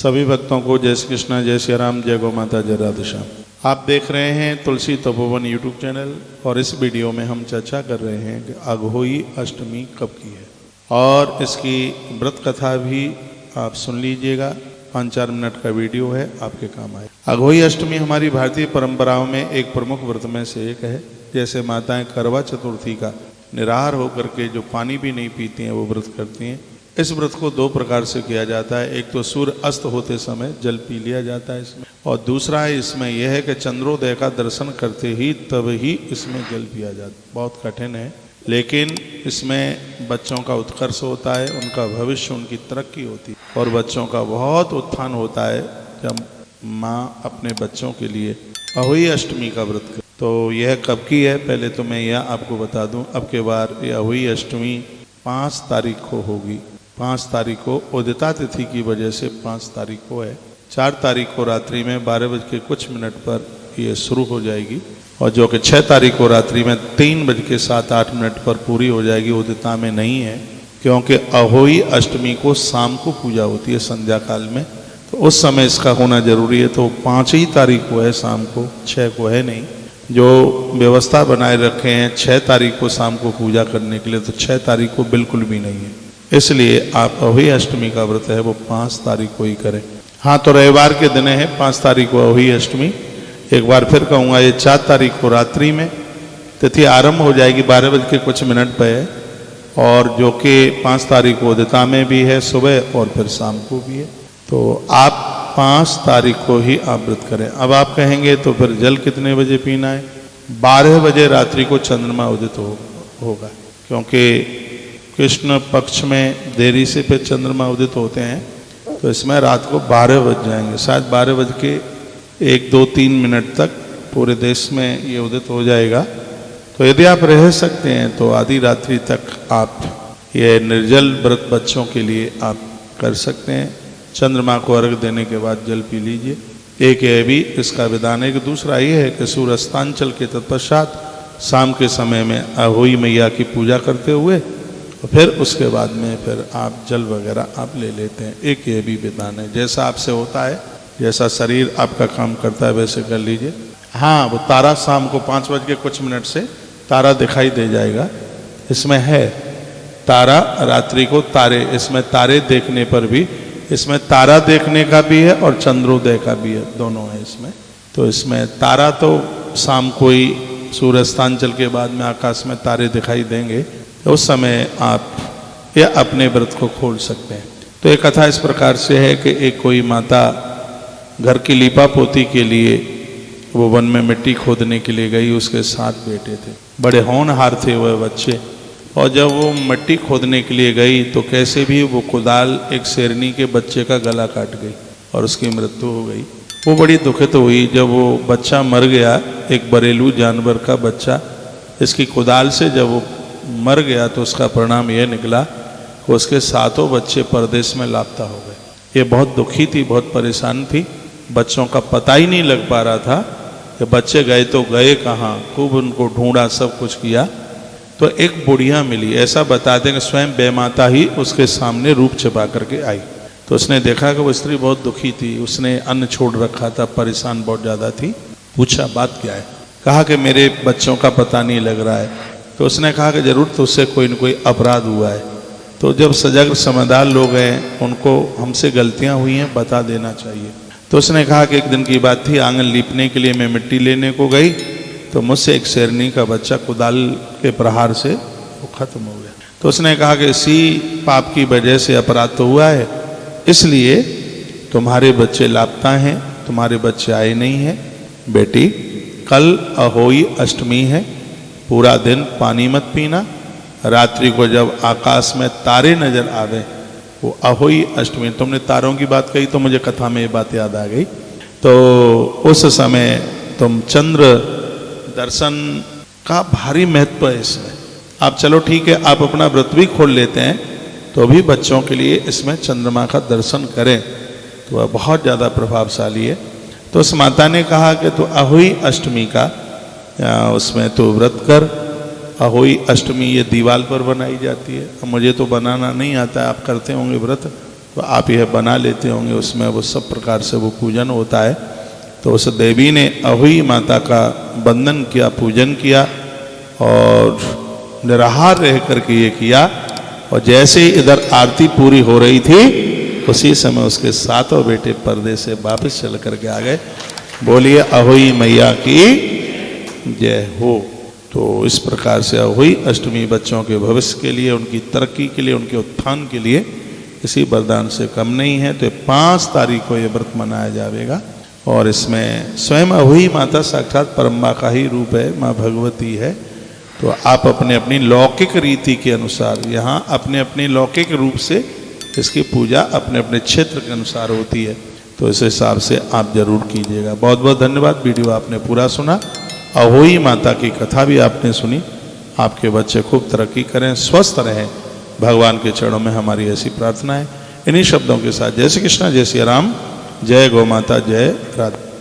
सभी भक्तों को जय श्री कृष्ण, जय श्री राम, जय गौ माता, जय राधे श्याम। आप देख रहे हैं तुलसी तपोवन यूट्यूब चैनल और इस वीडियो में हम चर्चा कर रहे हैं कि अघोई अष्टमी कब की है और इसकी व्रत कथा भी आप सुन लीजिएगा। 5-4 मिनट का वीडियो है, आपके काम आए। अघोई अष्टमी हमारी भारतीय परंपराओं में एक प्रमुख व्रत में से एक है। जैसे माताएं करवा चतुर्थी का निराहार होकर के जो पानी भी नहीं पीती हैं वो व्रत करती हैं। इस व्रत को 2 प्रकार से किया जाता है। एक तो सूर्य अस्त होते समय जल पी लिया जाता है इसमें, और दूसरा है इसमें यह है कि चंद्रोदय का दर्शन करते ही तब ही इसमें जल पिया जाता है। बहुत कठिन है, लेकिन इसमें बच्चों का उत्कर्ष होता है, उनका भविष्य, उनकी तरक्की होती है और बच्चों का बहुत उत्थान होता है जब माँ अपने बच्चों के लिए अहोई अष्टमी का व्रत करे। तो यह कब की है पहले तो मैं यह आपको बता दूं। अब के बार यह अहोई अष्टमी 5 तारीख को होगी। 5 तारीख को उदिता तिथि की वजह से 5 तारीख को है। 4 तारीख को रात्रि में 12 बज के कुछ मिनट पर ये शुरू हो जाएगी और जो कि 6 तारीख को रात्रि में 3 बज के 7-8 मिनट पर पूरी हो जाएगी। उदिता में नहीं है क्योंकि अहोई अष्टमी को शाम को पूजा होती है संध्या काल में, तो उस समय इसका होना जरूरी है। तो 5 ही तारीख को है शाम को, 6 को है नहीं। जो व्यवस्था बनाए रखे हैं 6 तारीख को शाम को पूजा करने के लिए, तो 6 तारीख को बिल्कुल भी नहीं है। इसलिए आप अहोई अष्टमी का व्रत है वो 5 तारीख को ही करें। हाँ, तो रविवार के दिन है 5 तारीख को अहोई अष्टमी। एक बार फिर कहूँगा, ये 4 तारीख को रात्रि में तिथि आरंभ हो जाएगी 12 बज के कुछ मिनट पर है, और जो कि 5 तारीख को उदिता में भी है सुबह और फिर शाम को भी है। तो आप 5 तारीख को ही आप व्रत करें। अब आप कहेंगे तो फिर जल कितने बजे पीना है? 12 बजे रात्रि को चंद्रमा उदित होगा, क्योंकि कृष्ण पक्ष में देरी से फिर चंद्रमा उदित होते हैं, तो इसमें रात को 12 बज जाएंगे। शायद 12 बज के 1-2-3 मिनट तक पूरे देश में ये उदित हो जाएगा। तो यदि आप रह सकते हैं तो आधी रात्रि तक आप ये निर्जल व्रत बच्चों के लिए आप कर सकते हैं। चंद्रमा को अर्घ देने के बाद जल पी लीजिए। एक ये भी इसका विधान है कि दूसरा ये है कि सूर्यास्तांचल के तत्पश्चात शाम के समय में अहोई मैया की पूजा करते हुए और फिर उसके बाद में फिर आप जल वगैरह आप ले लेते हैं। एक ये भी विधान है। जैसा आपसे होता है, जैसा शरीर आपका काम करता है वैसे कर लीजिए। हाँ, वो तारा शाम को 5 बज के कुछ मिनट से तारा दिखाई दे जाएगा। इसमें है तारा, रात्रि को तारे, इसमें तारे देखने पर भी, इसमें तारा देखने का भी है और चंद्रोदय का भी है, दोनों है इसमें। तो इसमें तारा तो शाम को ही सूर्यास्तांचल के बाद में आकाश में तारे दिखाई देंगे, तो उस समय आप या अपने व्रत को खोल सकते हैं। तो एक कथा इस प्रकार से है कि एक कोई माता घर की लीपा पोती के लिए वो वन में मिट्टी खोदने के लिए गई। उसके 7 बेटे थे, बड़े होनहार थे वह बच्चे। और जब वो मिट्टी खोदने के लिए गई तो कैसे भी वो कुदाल एक शेरनी के बच्चे का गला काट गई और उसकी मृत्यु हो गई। वो बड़ी दुखित हुई जब वो बच्चा मर गया, एक घरेलू जानवर का बच्चा। इसकी कुदाल से जब वो मर गया तो उसका परिणाम यह निकला कि उसके 7 बच्चे परदेश में लापता हो गए। ये बहुत दुखी थी, बहुत परेशान थी। बच्चों का पता ही नहीं लग पा रहा था कि बच्चे गए तो गए कहाँ। खूब उनको ढूंढा, सब कुछ किया, तो एक बुढ़िया मिली। ऐसा बताते हैं कि स्वयं बेमाता ही उसके सामने रूप छिपा करके आई। तो उसने देखा कि वो स्त्री बहुत दुखी थी, उसने अन्न छोड़ रखा था, परेशान बहुत ज़्यादा थी। पूछा बात क्या है? कहा कि मेरे बच्चों का पता नहीं लग रहा है। तो उसने कहा कि जरूर तो उससे कोई न कोई अपराध हुआ है। तो जब सजग समझदार लोग हैं, उनको हमसे गलतियां हुई हैं बता देना चाहिए। तो उसने कहा कि एक दिन की बात थी, आंगन लीपने के लिए मैं मिट्टी लेने को गई तो मुझसे एक शेरनी का बच्चा कुदाल के प्रहार से वो खत्म हो गया। तो उसने कहा कि इसी पाप की वजह से अपराध तो हुआ है, इसलिए तुम्हारे बच्चे लापता हैं, तुम्हारे बच्चे आए नहीं हैं। बेटी, कल अहोई अष्टमी है, पूरा दिन पानी मत पीना। रात्रि को जब आकाश में तारे नजर आवे, वो अहोई अष्टमी। तुमने तारों की बात कही तो मुझे कथा में ये बात याद आ गई। तो उस समय तुम चंद्र दर्शन का भारी महत्व है इसमें। आप चलो ठीक है, आप अपना व्रत भी खोल लेते हैं तो भी बच्चों के लिए इसमें चंद्रमा का दर्शन करें तो वह बहुत ज़्यादा प्रभावशाली है। तो उस माता ने कहा कि तो अहोई अष्टमी का उसमें तो व्रत कर। अहोई अष्टमी ये दीवार पर बनाई जाती है। मुझे तो बनाना नहीं आता है, आप करते होंगे व्रत, तो आप यह बना लेते होंगे, उसमें वो सब प्रकार से वो पूजन होता है। तो उस देवी ने अहोई माता का वंदन किया, पूजन किया और निराहार रह करके ये किया। और जैसे ही इधर आरती पूरी हो रही थी, उसी समय उसके सातों बेटे पर्दे से वापस चल करके आ गए। बोलिए अहोई मैया की जय हो। तो इस प्रकार से अहोई अष्टमी बच्चों के भविष्य के लिए, उनकी तरक्की के लिए, उनके उत्थान के लिए किसी वरदान से कम नहीं है। तो 5 तारीख को ये व्रत मनाया जाएगा। और इसमें स्वयं अहोई माता साक्षात परम्बा का ही रूप है, माँ भगवती है। तो आप अपने अपनी लौकिक रीति के अनुसार, यहाँ अपने अपने लौकिक रूप से इसकी पूजा अपने अपने क्षेत्र के अनुसार होती है। तो इस हिसाब से आप जरूर कीजिएगा। बहुत बहुत धन्यवाद। वीडियो आपने पूरा सुना, अहोई माता की कथा भी आपने सुनी। आपके बच्चे खूब तरक्की करें, स्वस्थ रहें, भगवान के चरणों में हमारी ऐसी प्रार्थना है। इन्हीं शब्दों के साथ जय श्री कृष्ण, जय श्री राम, जय गौ माता, जय राधा।